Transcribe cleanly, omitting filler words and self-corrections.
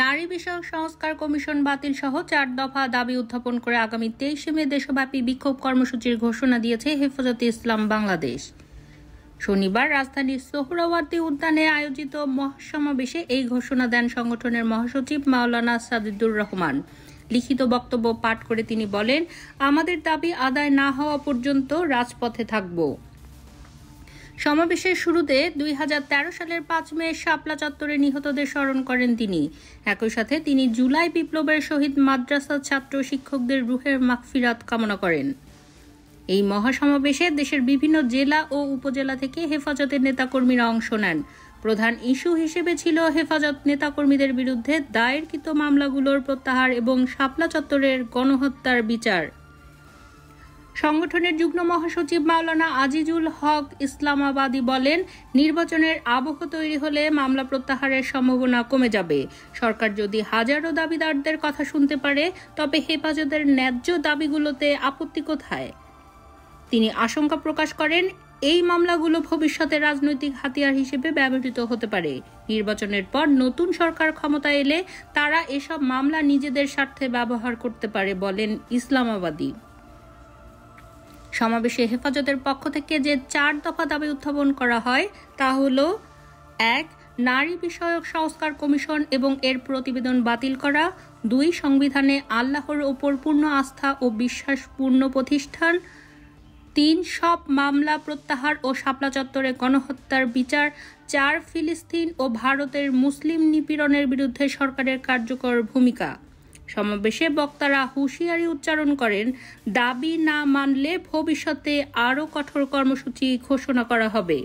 নারী বিষয়ক সংস্কার কমিশন বাতিল সহ 4 দফা দাবি উত্থাপন করে আগামী 23 মে দেশব্যাপী বিক্ষোভ কর্মসূচির ঘোষণা দিয়েছে হেফাজতে ইসলাম বাংলাদেশ। শনিবার রাজধানীর সোহরাওয়ার্দী উদ্যানে আয়োজিত মহাসমাবেশে এই ঘোষণা দেন সংগঠনের মহাসচিব মাওলানা সাজিদুর রহমান। লিখিত বক্তব্য পাঠ করে তিনি বলেন, আমাদের দাবি আদায় না হওয়া পর্যন্ত রাজপথে থাকব। সমাবেশের শুরুতে 2013 সালের 5 মে শাপলা চত্বরে নিহতদের স্মরণ করেন তিনি। একই সাথে তিনি জুলাই বিপ্লবের শহীদ মাদ্রাসা ছাত্র শিক্ষকদের রুহের মাগফিরাত কামনা করেন। এই মহাসমাবেশে দেশের বিভিন্ন জেলা ও উপজেলা থেকে হেফাজতের নেতাকর্মীরা অংশ নেন। প্রধান ইস্যু হিসেবে ছিল হেফাজত নেতাকর্মীদের বিরুদ্ধে দায়েরকৃত মামলাগুলোর প্রত্যাহার এবং শাপলা চত্বরের গণহত্যার বিচার। সংগঠনের যুগ্ম মহাসচিব মাওলানা আজিজুল হক ইসলামাবাদী বলেন, নির্বাচনের আবহ তৈরি হলে মামলা প্রত্যাহারের সম্ভাবনা কমে যাবে। সরকার যদি হাজারো দাবিদারদের কথা শুনতে পারে, তবে হেফাজতের ন্যায্য দাবিগুলোতে আপত্তি কোথায়? তিনি আশঙ্কা প্রকাশ করেন, এই মামলাগুলো ভবিষ্যতে রাজনৈতিক হাতিয়ার হিসেবে ব্যবহৃত হতে পারে। নির্বাচনের পর নতুন সরকার ক্ষমতায় এলে তারা এসব মামলা নিজেদের স্বার্থে ব্যবহার করতে পারে, বলেন ইসলামাবাদী। সমাবেশে হেফাজতের পক্ষ থেকে যে 4 দফা দাবি উত্থাপন করা হয় তা হল: 1. নারী বিষয়ক সংস্কার কমিশন এবং এর প্রতিবেদন বাতিল করা। 2. সংবিধানে আল্লাহর ওপর পূর্ণ আস্থা ও বিশ্বাসপূর্ণ প্রতিষ্ঠান। 3. সব মামলা প্রত্যাহার ও শাপলা চত্বরে গণহত্যার বিচার। 4. ফিলিস্তিন ও ভারতের মুসলিম নিপীড়নের বিরুদ্ধে সরকারের কার্যকর ভূমিকা। সমাবেশে বক্তারা হুঁশিয়ারি উচ্চারণ করেন, দাবি না মানলে ভবিষ্যতে আরও কঠোর কর্মসূচি ঘোষণা করা হবে।